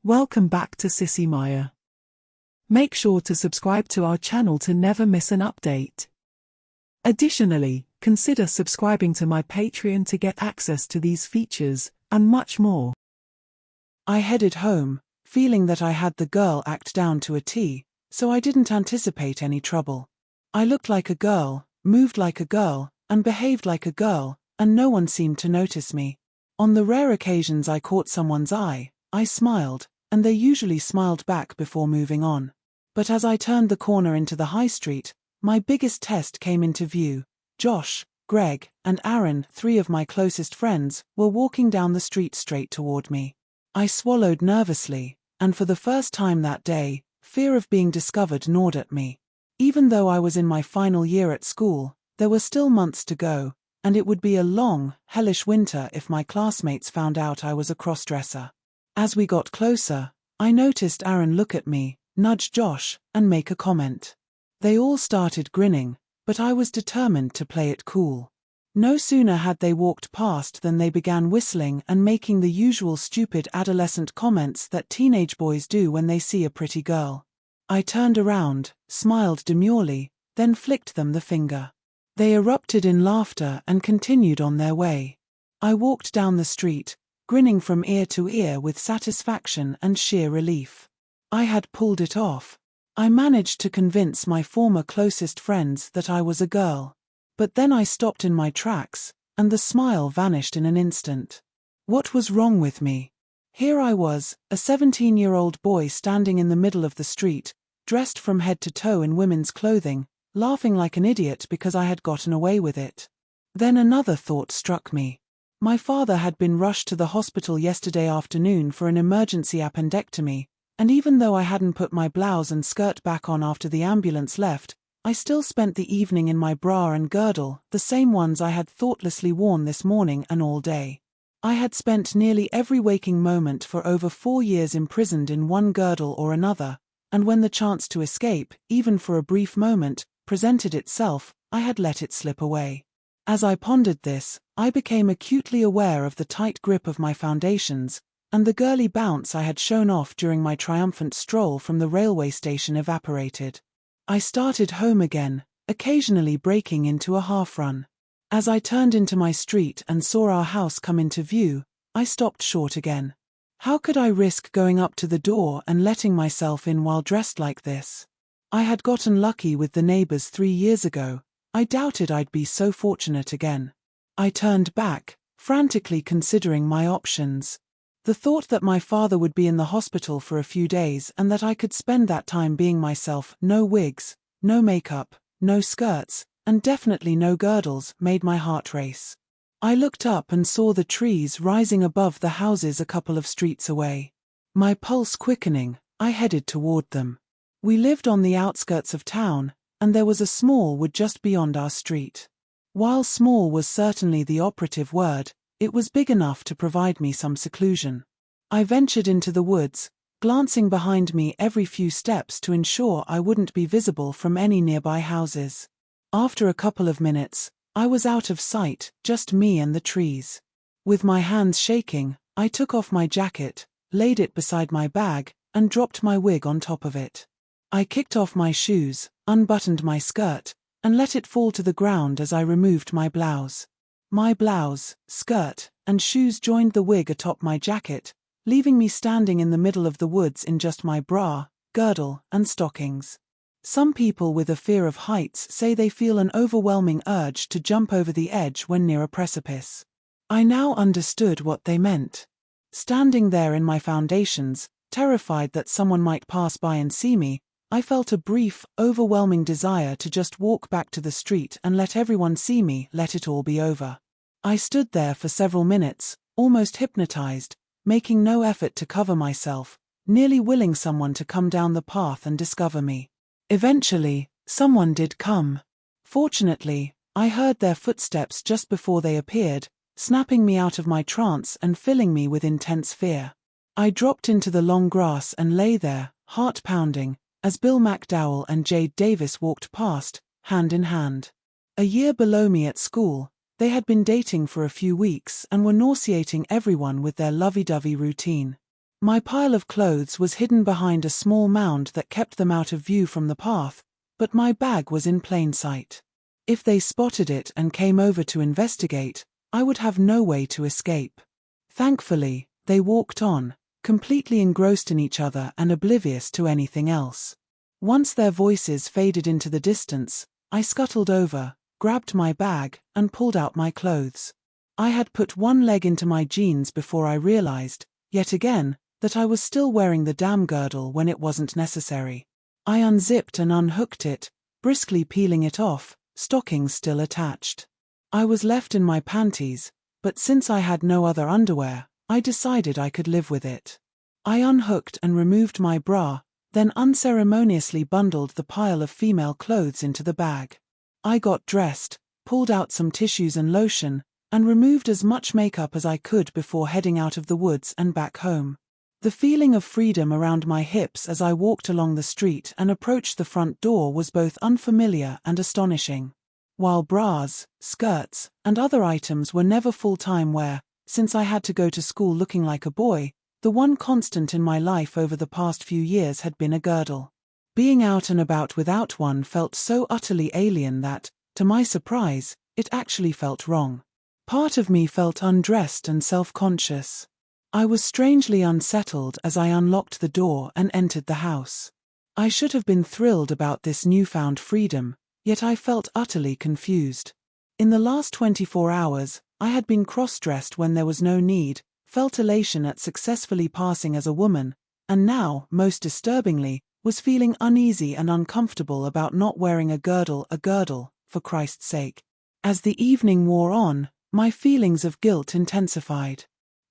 Welcome back to Sissy Maya. Make sure to subscribe to our channel to never miss an update. Additionally, consider subscribing to my Patreon to get access to these features, and much more. I headed home, feeling that I had the girl act down to a T, so I didn't anticipate any trouble. I looked like a girl, moved like a girl, and behaved like a girl, and no one seemed to notice me. On the rare occasions I caught someone's eye, I smiled, and they usually smiled back before moving on. But as I turned the corner into the high street, my biggest test came into view. Josh, Greg, and Aaron, three of my closest friends, were walking down the street straight toward me. I swallowed nervously, and for the first time that day, fear of being discovered gnawed at me. Even though I was in my final year at school, there were still months to go, and it would be a long, hellish winter if my classmates found out I was a crossdresser. As we got closer, I noticed Aaron look at me, nudge Josh, and make a comment. They all started grinning, but I was determined to play it cool. No sooner had they walked past than they began whistling and making the usual stupid adolescent comments that teenage boys do when they see a pretty girl. I turned around, smiled demurely, then flicked them the finger. They erupted in laughter and continued on their way. I walked down the street, grinning from ear to ear with satisfaction and sheer relief. I had pulled it off. I managed to convince my former closest friends that I was a girl. But then I stopped in my tracks, and the smile vanished in an instant. What was wrong with me? Here I was, a 17-year-old boy standing in the middle of the street, dressed from head to toe in women's clothing, laughing like an idiot because I had gotten away with it. Then another thought struck me. My father had been rushed to the hospital yesterday afternoon for an emergency appendectomy, and even though I hadn't put my blouse and skirt back on after the ambulance left, I still spent the evening in my bra and girdle, the same ones I had thoughtlessly worn this morning and all day. I had spent nearly every waking moment for over 4 years imprisoned in one girdle or another, and when the chance to escape, even for a brief moment, presented itself, I had let it slip away. As I pondered this, I became acutely aware of the tight grip of my foundations, and the girly bounce I had shown off during my triumphant stroll from the railway station evaporated. I started home again, occasionally breaking into a half-run. As I turned into my street and saw our house come into view, I stopped short again. How could I risk going up to the door and letting myself in while dressed like this? I had gotten lucky with the neighbors 3 years ago. I doubted I'd be so fortunate again. I turned back, frantically considering my options. The thought that my father would be in the hospital for a few days and that I could spend that time being myself, no wigs, no makeup, no skirts, and definitely no girdles, made my heart race. I looked up and saw the trees rising above the houses a couple of streets away. My pulse quickening, I headed toward them. We lived on the outskirts of town, and there was a small wood just beyond our street. While small was certainly the operative word, it was big enough to provide me some seclusion. I ventured into the woods, glancing behind me every few steps to ensure I wouldn't be visible from any nearby houses. After a couple of minutes, I was out of sight, just me and the trees. With my hands shaking, I took off my jacket, laid it beside my bag, and dropped my wig on top of it. I kicked off my shoes, unbuttoned my skirt, and let it fall to the ground as I removed my blouse. My blouse, skirt, and shoes joined the wig atop my jacket, leaving me standing in the middle of the woods in just my bra, girdle, and stockings. Some people with a fear of heights say they feel an overwhelming urge to jump over the edge when near a precipice. I now understood what they meant. Standing there in my foundations, terrified that someone might pass by and see me, I felt a brief, overwhelming desire to just walk back to the street and let everyone see me, let it all be over. I stood there for several minutes, almost hypnotized, making no effort to cover myself, nearly willing someone to come down the path and discover me. Eventually, someone did come. Fortunately, I heard their footsteps just before they appeared, snapping me out of my trance and filling me with intense fear. I dropped into the long grass and lay there, heart pounding, as Bill McDowell and Jade Davis walked past, hand in hand. A year below me at school, they had been dating for a few weeks and were nauseating everyone with their lovey-dovey routine. My pile of clothes was hidden behind a small mound that kept them out of view from the path, but my bag was in plain sight. If they spotted it and came over to investigate, I would have no way to escape. Thankfully, they walked on, completely engrossed in each other and oblivious to anything else. Once their voices faded into the distance, I scuttled over, grabbed my bag, and pulled out my clothes. I had put one leg into my jeans before I realized, yet again, that I was still wearing the damn girdle when it wasn't necessary. I unzipped and unhooked it, briskly peeling it off, stockings still attached. I was left in my panties, but since I had no other underwear, I decided I could live with it. I unhooked and removed my bra, then unceremoniously bundled the pile of female clothes into the bag. I got dressed, pulled out some tissues and lotion, and removed as much makeup as I could before heading out of the woods and back home. The feeling of freedom around my hips as I walked along the street and approached the front door was both unfamiliar and astonishing. While bras, skirts, and other items were never full-time wear, since I had to go to school looking like a boy, the one constant in my life over the past few years had been a girdle. Being out and about without one felt so utterly alien that, to my surprise, it actually felt wrong. Part of me felt undressed and self-conscious. I was strangely unsettled as I unlocked the door and entered the house. I should have been thrilled about this newfound freedom, yet I felt utterly confused. In the last 24 hours, I had been cross-dressed when there was no need, felt elation at successfully passing as a woman, and now, most disturbingly, was feeling uneasy and uncomfortable about not wearing a girdle, for Christ's sake. As the evening wore on, my feelings of guilt intensified.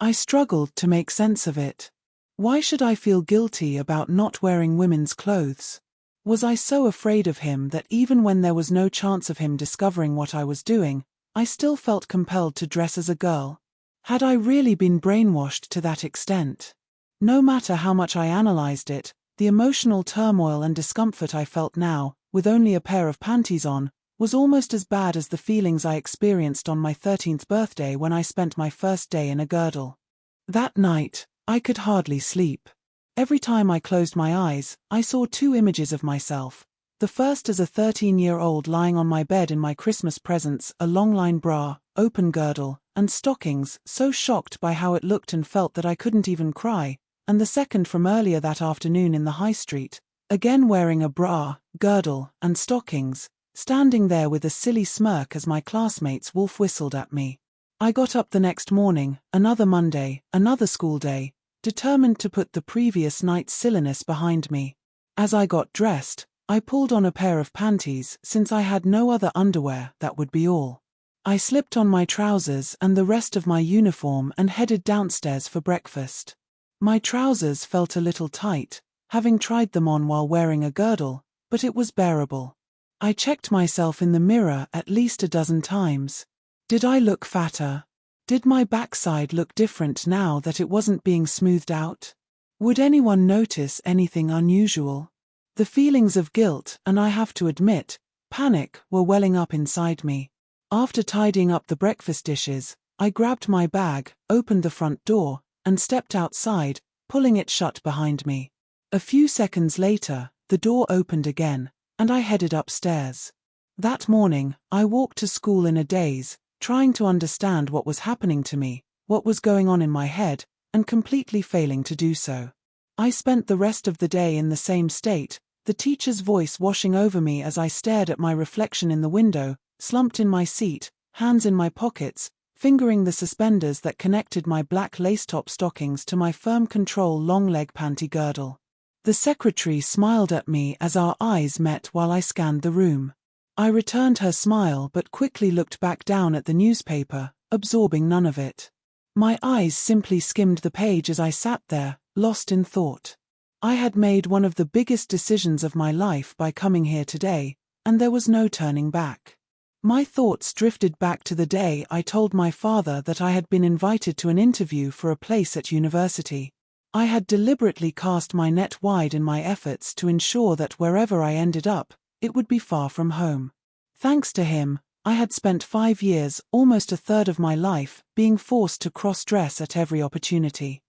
I struggled to make sense of it. Why should I feel guilty about not wearing women's clothes? Was I so afraid of him that even when there was no chance of him discovering what I was doing, I still felt compelled to dress as a girl? Had I really been brainwashed to that extent? No matter how much I analyzed it, the emotional turmoil and discomfort I felt now, with only a pair of panties on, was almost as bad as the feelings I experienced on my 13th birthday when I spent my first day in a girdle. That night, I could hardly sleep. Every time I closed my eyes, I saw two images of myself. The first as a 13-year-old lying on my bed in my Christmas presents, a long-line bra, open girdle, and stockings, so shocked by how it looked and felt that I couldn't even cry, and the second from earlier that afternoon in the high street, again wearing a bra, girdle, and stockings, standing there with a silly smirk as my classmates wolf-whistled at me. I got up the next morning, another Monday, another school day, determined to put the previous night's silliness behind me. As I got dressed, I pulled on a pair of panties since I had no other underwear, that would be all. I slipped on my trousers and the rest of my uniform and headed downstairs for breakfast. My trousers felt a little tight, having tried them on while wearing a girdle, but it was bearable. I checked myself in the mirror at least a dozen times. Did I look fatter? Did my backside look different now that it wasn't being smoothed out? Would anyone notice anything unusual? The feelings of guilt, and I have to admit, panic, were welling up inside me. After tidying up the breakfast dishes, I grabbed my bag, opened the front door, and stepped outside, pulling it shut behind me. A few seconds later, the door opened again, and I headed upstairs. That morning, I walked to school in a daze, trying to understand what was happening to me, what was going on in my head, and completely failing to do so. I spent the rest of the day in the same state, the teacher's voice washing over me as I stared at my reflection in the window, slumped in my seat, hands in my pockets, fingering the suspenders that connected my black lace-top stockings to my firm control long-leg panty girdle. The secretary smiled at me as our eyes met while I scanned the room. I returned her smile but quickly looked back down at the newspaper, absorbing none of it. My eyes simply skimmed the page as I sat there, lost in thought. I had made one of the biggest decisions of my life by coming here today, and there was no turning back. My thoughts drifted back to the day I told my father that I had been invited to an interview for a place at university. I had deliberately cast my net wide in my efforts to ensure that wherever I ended up, it would be far from home. Thanks to him, I had spent 5 years, almost a third of my life, being forced to cross-dress at every opportunity.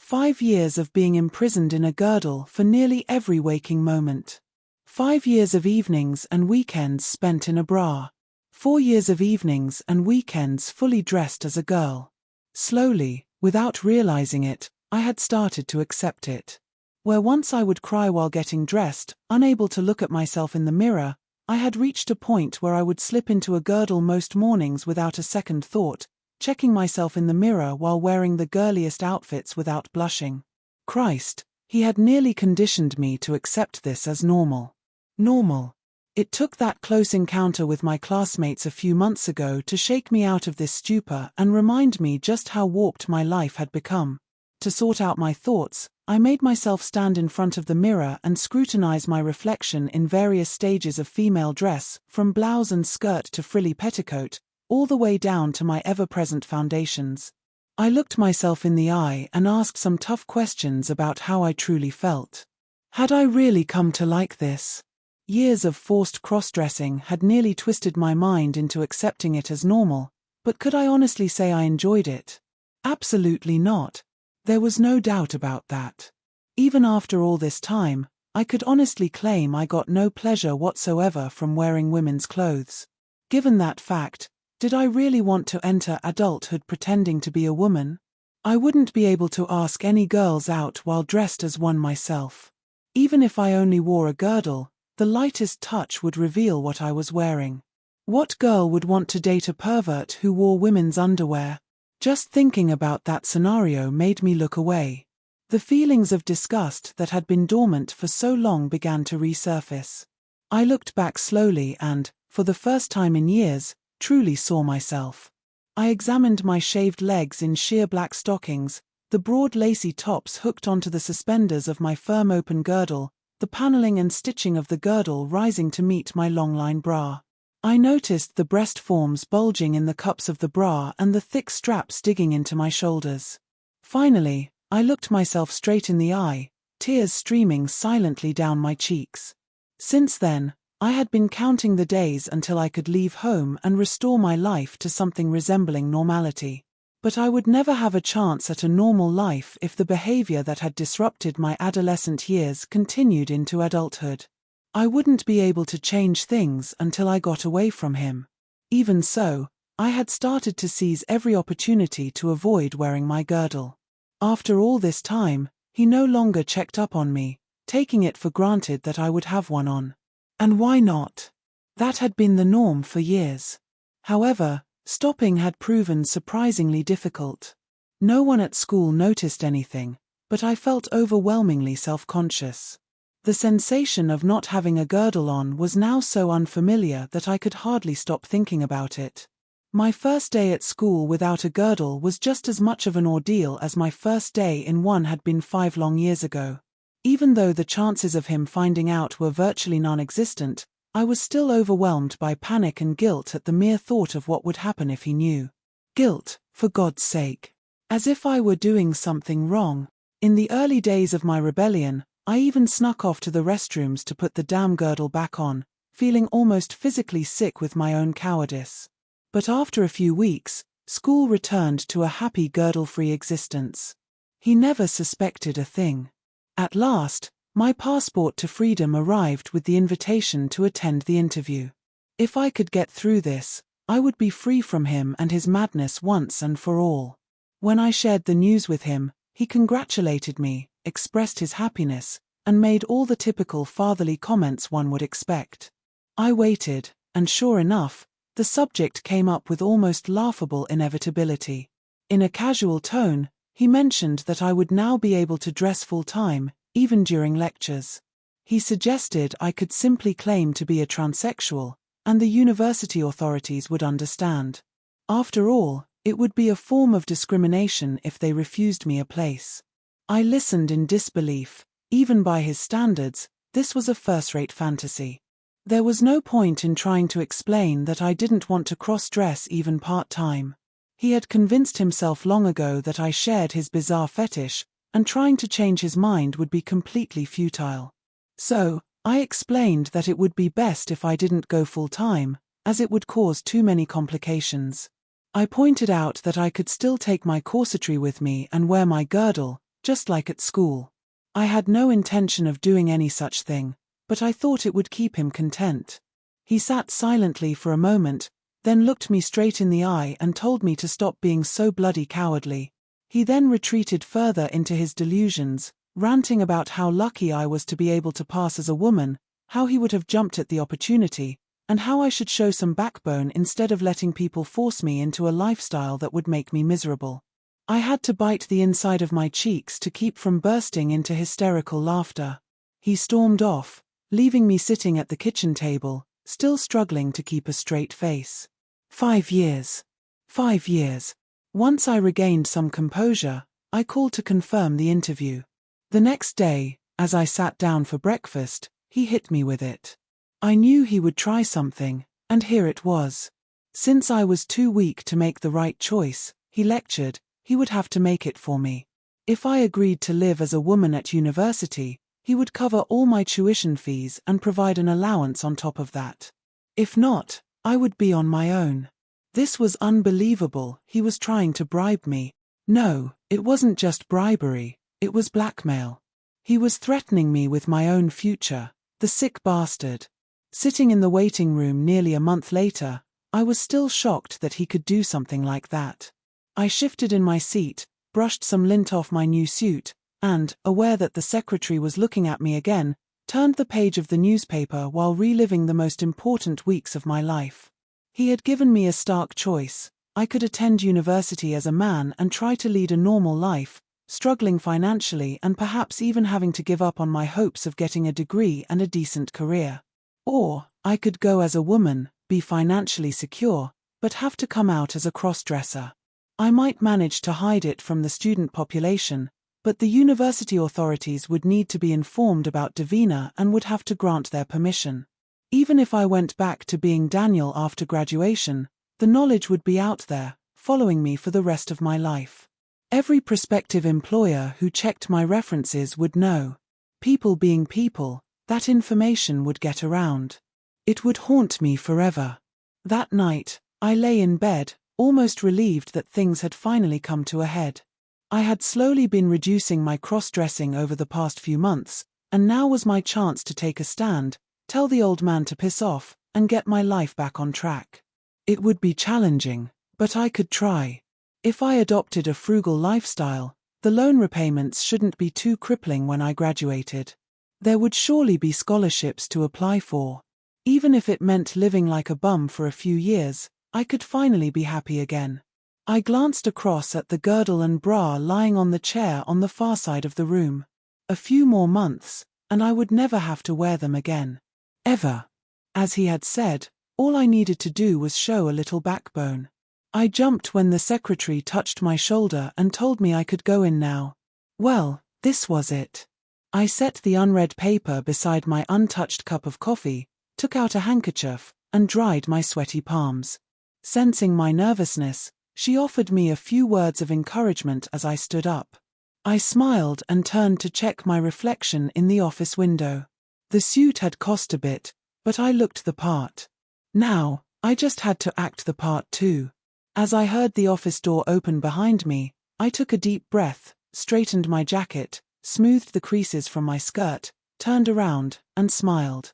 5 years of being imprisoned in a girdle for nearly every waking moment. 5 years of evenings and weekends spent in a bra. 4 years of evenings and weekends fully dressed as a girl. Slowly, without realizing it, I had started to accept it. Where once I would cry while getting dressed, unable to look at myself in the mirror, I had reached a point where I would slip into a girdle most mornings without a second thought, checking myself in the mirror while wearing the girliest outfits without blushing. Christ, he had nearly conditioned me to accept this as normal. Normal. It took that close encounter with my classmates a few months ago to shake me out of this stupor and remind me just how warped my life had become. To sort out my thoughts, I made myself stand in front of the mirror and scrutinize my reflection in various stages of female dress, from blouse and skirt to frilly petticoat, all the way down to my ever-present foundations. I looked myself in the eye and asked some tough questions about how I truly felt. Had I really come to like this? Years of forced cross-dressing had nearly twisted my mind into accepting it as normal, but could I honestly say I enjoyed it? Absolutely not. There was no doubt about that. Even after all this time, I could honestly claim I got no pleasure whatsoever from wearing women's clothes. Given that fact, did I really want to enter adulthood pretending to be a woman? I wouldn't be able to ask any girls out while dressed as one myself. Even if I only wore a girdle, the lightest touch would reveal what I was wearing. What girl would want to date a pervert who wore women's underwear? Just thinking about that scenario made me look away. The feelings of disgust that had been dormant for so long began to resurface. I looked back slowly and, for the first time in years, truly saw myself. I examined my shaved legs in sheer black stockings, the broad lacy tops hooked onto the suspenders of my firm open girdle, the paneling and stitching of the girdle rising to meet my long-line bra. I noticed the breast forms bulging in the cups of the bra and the thick straps digging into my shoulders. Finally, I looked myself straight in the eye, tears streaming silently down my cheeks. Since then, I had been counting the days until I could leave home and restore my life to something resembling normality. But I would never have a chance at a normal life if the behavior that had disrupted my adolescent years continued into adulthood. I wouldn't be able to change things until I got away from him. Even so, I had started to seize every opportunity to avoid wearing my girdle. After all this time, he no longer checked up on me, taking it for granted that I would have one on. And why not? That had been the norm for years. However, stopping had proven surprisingly difficult. No one at school noticed anything, but I felt overwhelmingly self-conscious. The sensation of not having a girdle on was now so unfamiliar that I could hardly stop thinking about it. My first day at school without a girdle was just as much of an ordeal as my first day in one had been 5 long years ago. Even though the chances of him finding out were virtually non-existent, I was still overwhelmed by panic and guilt at the mere thought of what would happen if he knew. Guilt, for God's sake. As if I were doing something wrong. In the early days of my rebellion, I even snuck off to the restrooms to put the damn girdle back on, feeling almost physically sick with my own cowardice. But after a few weeks, school returned to a happy girdle-free existence. He never suspected a thing. At last, my passport to freedom arrived with the invitation to attend the interview. If I could get through this, I would be free from him and his madness once and for all. When I shared the news with him, he congratulated me, expressed his happiness, and made all the typical fatherly comments one would expect. I waited, and sure enough, the subject came up with almost laughable inevitability. In a casual tone, he mentioned that I would now be able to dress full-time, even during lectures. He suggested I could simply claim to be a transsexual, and the university authorities would understand. After all, it would be a form of discrimination if they refused me a place. I listened in disbelief. Even by his standards, this was a first-rate fantasy. There was no point in trying to explain that I didn't want to cross-dress even part-time. He had convinced himself long ago that I shared his bizarre fetish, and trying to change his mind would be completely futile. So, I explained that it would be best if I didn't go full-time, as it would cause too many complications. I pointed out that I could still take my corsetry with me and wear my girdle, just like at school. I had no intention of doing any such thing, but I thought it would keep him content. He sat silently for a moment, then looked me straight in the eye and told me to stop being so bloody cowardly. He then retreated further into his delusions, ranting about how lucky I was to be able to pass as a woman, how he would have jumped at the opportunity, and how I should show some backbone instead of letting people force me into a lifestyle that would make me miserable. I had to bite the inside of my cheeks to keep from bursting into hysterical laughter. He stormed off, leaving me sitting at the kitchen table, still struggling to keep a straight face. 5 years. 5 years. Once I regained some composure, I called to confirm the interview. The next day, as I sat down for breakfast, he hit me with it. I knew he would try something, and here it was. Since I was too weak to make the right choice, he lectured, he would have to make it for me. If I agreed to live as a woman at university, he would cover all my tuition fees and provide an allowance on top of that. If not, I would be on my own. This was unbelievable. He was trying to bribe me. No, it wasn't just bribery, it was blackmail. He was threatening me with my own future, the sick bastard. Sitting in the waiting room nearly a month later, I was still shocked that he could do something like that. I shifted in my seat, brushed some lint off my new suit, and, aware that the secretary was looking at me again, turned the page of the newspaper while reliving the most important weeks of my life. He had given me a stark choice. I could attend university as a man and try to lead a normal life, struggling financially and perhaps even having to give up on my hopes of getting a degree and a decent career. Or, I could go as a woman, be financially secure, but have to come out as a crossdresser. I might manage to hide it from the student population, but the university authorities would need to be informed about Davina and would have to grant their permission. Even if I went back to being Daniel after graduation, the knowledge would be out there, following me for the rest of my life. Every prospective employer who checked my references would know. People being people, that information would get around. It would haunt me forever. That night, I lay in bed, almost relieved that things had finally come to a head. I had slowly been reducing my cross-dressing over the past few months, and now was my chance to take a stand, tell the old man to piss off, and get my life back on track. It would be challenging, but I could try. If I adopted a frugal lifestyle, the loan repayments shouldn't be too crippling when I graduated. There would surely be scholarships to apply for. Even if it meant living like a bum for a few years, I could finally be happy again. I glanced across at the girdle and bra lying on the chair on the far side of the room. A few more months, and I would never have to wear them again. Ever. As he had said, all I needed to do was show a little backbone. I jumped when the secretary touched my shoulder and told me I could go in now. Well, this was it. I set the unread paper beside my untouched cup of coffee, took out a handkerchief, and dried my sweaty palms. Sensing my nervousness, she offered me a few words of encouragement as I stood up. I smiled and turned to check my reflection in the office window. The suit had cost a bit, but I looked the part. Now, I just had to act the part too. As I heard the office door open behind me, I took a deep breath, straightened my jacket, smoothed the creases from my skirt, turned around, and smiled.